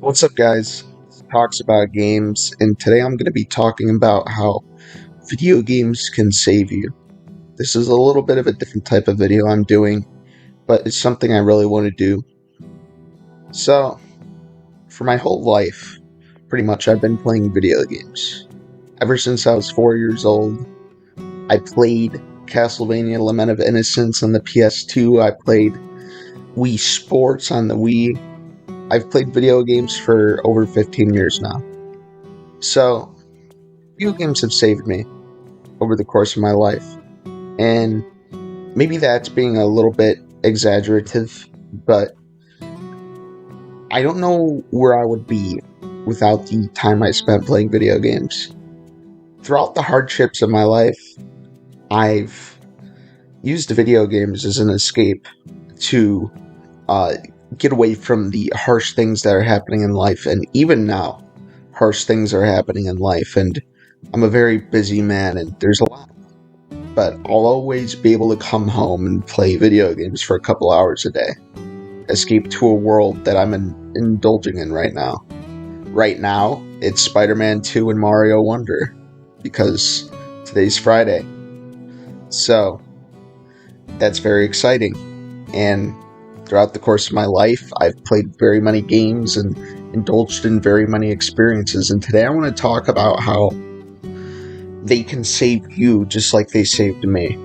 What's up, guys? Talks about games, and today I'm going to be talking about how video games can save you. This is a little bit of a different type of video I'm doing, but it's something I really want to do. So, for my whole life, pretty much I've been playing video games. Ever since I was 4 years old, I played Castlevania Lament of Innocence on the PS2. I played Wii Sports on the Wii. I've played video games for over 15 years now. So, video games have saved me over the course of my life. And maybe that's being a little bit exaggerative, but I don't know where I would be without the time I spent playing video games. Throughout the hardships of my life, I've used video games as an escape to uh, get away from the harsh things that are happening in life. And even now, harsh things are happening in life. And I'm a very busy man, and there's a lot. But I'll always be able to come home and play video games for a couple hours a day. Escape to a world that I'm indulging in right now. Right now, it's Spider-Man 2 and Mario Wonder, because today's Friday. So, that's very exciting. And throughout the course of my life, I've played very many games and indulged in very many experiences. And today I want to talk about how they can save you just like they saved me.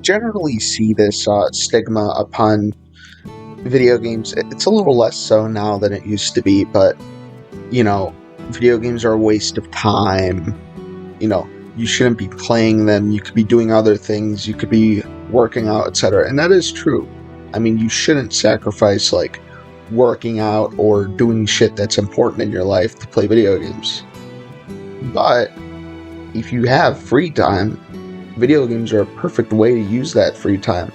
Generally see this stigma upon video games. It's a little less so now than it used to be, but video games are a waste of time. You shouldn't be playing them. You could be doing other things. You could be working out, etc. And that is true. I mean, you shouldn't sacrifice like working out or doing shit that's important in your life to play video games. But if you have free time, video games are a perfect way to use that free time.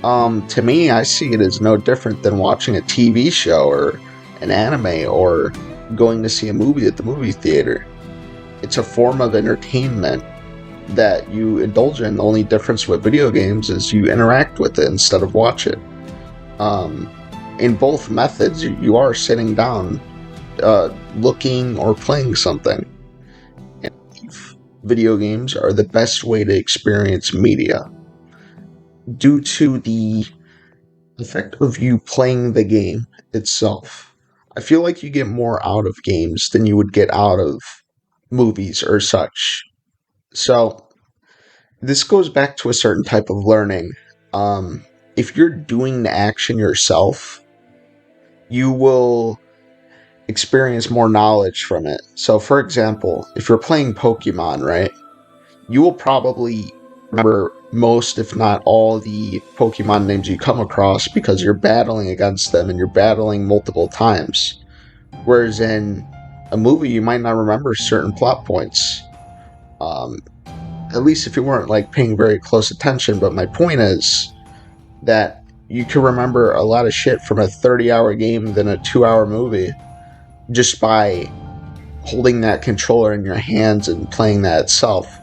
To me, I see it as no different than watching a TV show or an anime or going to see a movie at the movie theater. It's a form of entertainment that you indulge in. The only difference with video games is you interact with it instead of watch it. In both methods, you are sitting down, looking or playing something. And video games are the best way to experience media due to the effect of you playing the game itself. I feel like you get more out of games than you would get out of movies or such. So, this goes back to a certain type of learning. If you're doing the action yourself, you will experience more knowledge from it. So, for example, if you're playing Pokemon, right, you will probably remember most, if not all, the Pokemon names you come across because you're battling against them and you're battling multiple times. Whereas in a movie, you might not remember certain plot points. At least if you weren't like paying very close attention. But my point is that you can remember a lot of shit from a 30-hour game than a 2-hour movie just by holding that controller in your hands and playing that itself.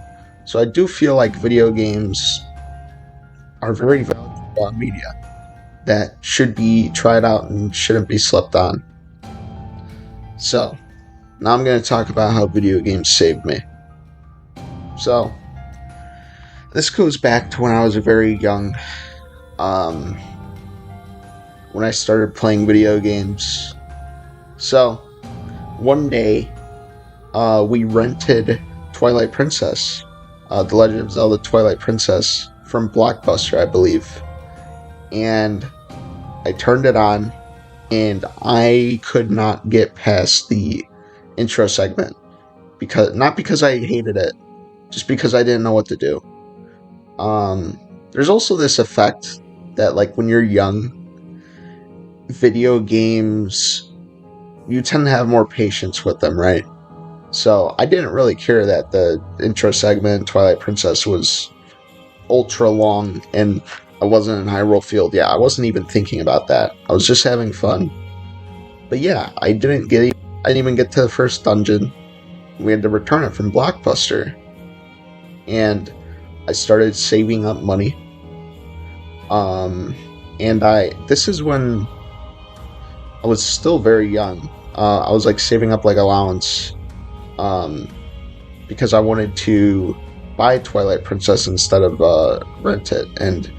So I do feel like video games are very valuable media that should be tried out and shouldn't be slept on. So, now I'm going to talk about how video games saved me. So, this goes back to when I was very young. When I started playing video games. So, one day, we rented Twilight Princess, The Legend of Zelda Twilight Princess, from Blockbuster, I believe. And I turned it on, and I could not get past the intro segment. Not because I hated it, just because I didn't know what to do. There's also this effect that, like, when you're young, video games, you tend to have more patience with them, right? So I didn't really care that the intro segment Twilight Princess was ultra long and I wasn't in Hyrule Field. Yeah, I wasn't even thinking about that. I was just having fun. But yeah, I didn't even get to the first dungeon. We had to return it from Blockbuster. And I started saving up money. And this is when I was still very young. I was like saving up like allowance, um, because I wanted to buy Twilight Princess instead of rent it, and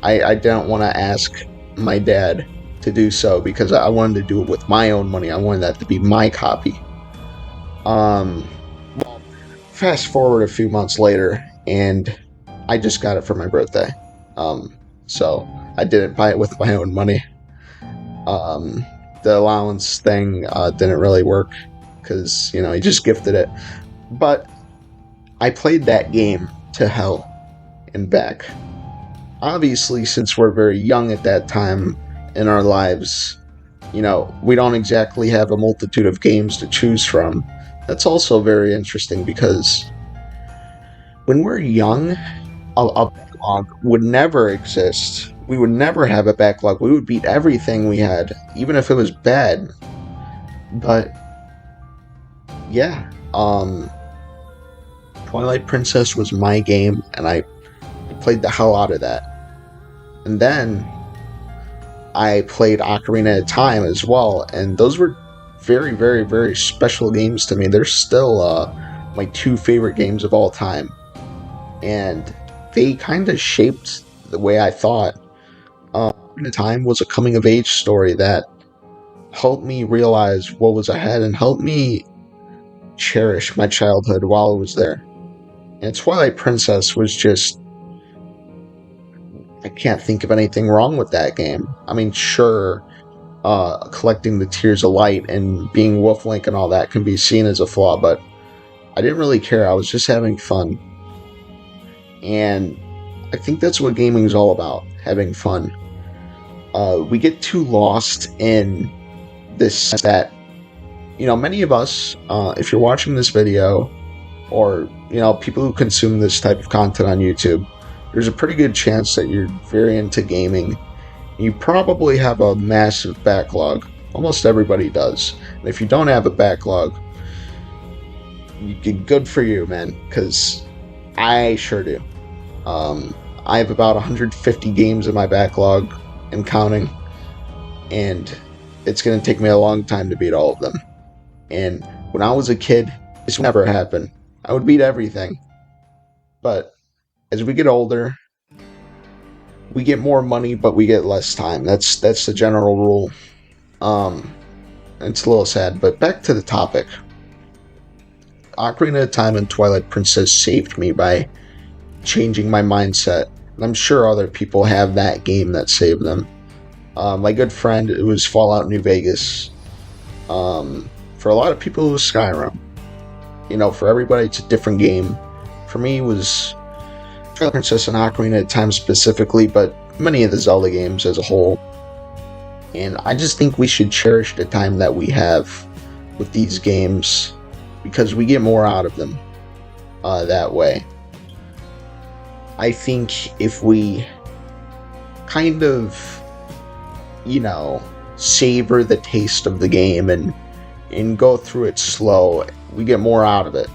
I didn't want to ask my dad to do so because I wanted to do it with my own money. I wanted that to be my copy. Um, Fast forward a few months later, and I just got it for my birthday. Um, so I didn't buy it with my own money. Um, the allowance thing didn't really work because, you know, he just gifted it. But I played that game to hell and back. Obviously, since we're very young at that time in our lives, you know, we don't exactly have a multitude of games to choose from. That's also very interesting because when we're young, a backlog would never exist. We would never have a backlog. We would beat everything we had, even if it was bad. But yeah, Twilight Princess was my game, and I played the hell out of that. And then I played Ocarina of Time as well, and those were very, very, very special games to me. They're still my two favorite games of all time, and they kind of shaped the way I thought. Ocarina of Time was a coming of age story that helped me realize what was ahead and helped me cherish my childhood while I was there. And Twilight Princess was just, I can't think of anything wrong with that game. I mean, sure, collecting the Tears of Light and being Wolf Link and all that can be seen as a flaw, but I didn't really care. I was just having fun. And I think that's what gaming is all about, having fun. We get too lost in this that, you know, many of us, if you're watching this video, or, you know, people who consume this type of content on YouTube, there's a pretty good chance that you're very into gaming. You probably have a massive backlog. Almost everybody does. And if you don't have a backlog, good for you, man, because I sure do. I have about 150 games in my backlog and counting, and it's going to take me a long time to beat all of them. And when I was a kid, this would never happen. I would beat everything. But as we get older, we get more money, but we get less time. That's the general rule. It's a little sad, but back to the topic. Ocarina of Time and Twilight Princess saved me by changing my mindset. And I'm sure other people have that game that saved them. My good friend, it was Fallout New Vegas. For a lot of people, it was Skyrim. You know, for everybody, it's a different game. For me, it was Twilight Princess and Ocarina of Time specifically, but many of the Zelda games as a whole. And I just think we should cherish the time that we have with these games because we get more out of them that way. I think if we kind of, you know, savor the taste of the game and go through it slow, we get more out of it.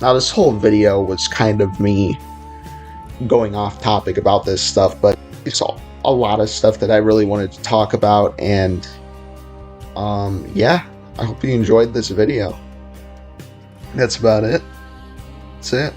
Now, this whole video was kind of me going off topic about this stuff, but it's a lot of stuff that I really wanted to talk about, and yeah, I hope you enjoyed this video. That's about it. That's it.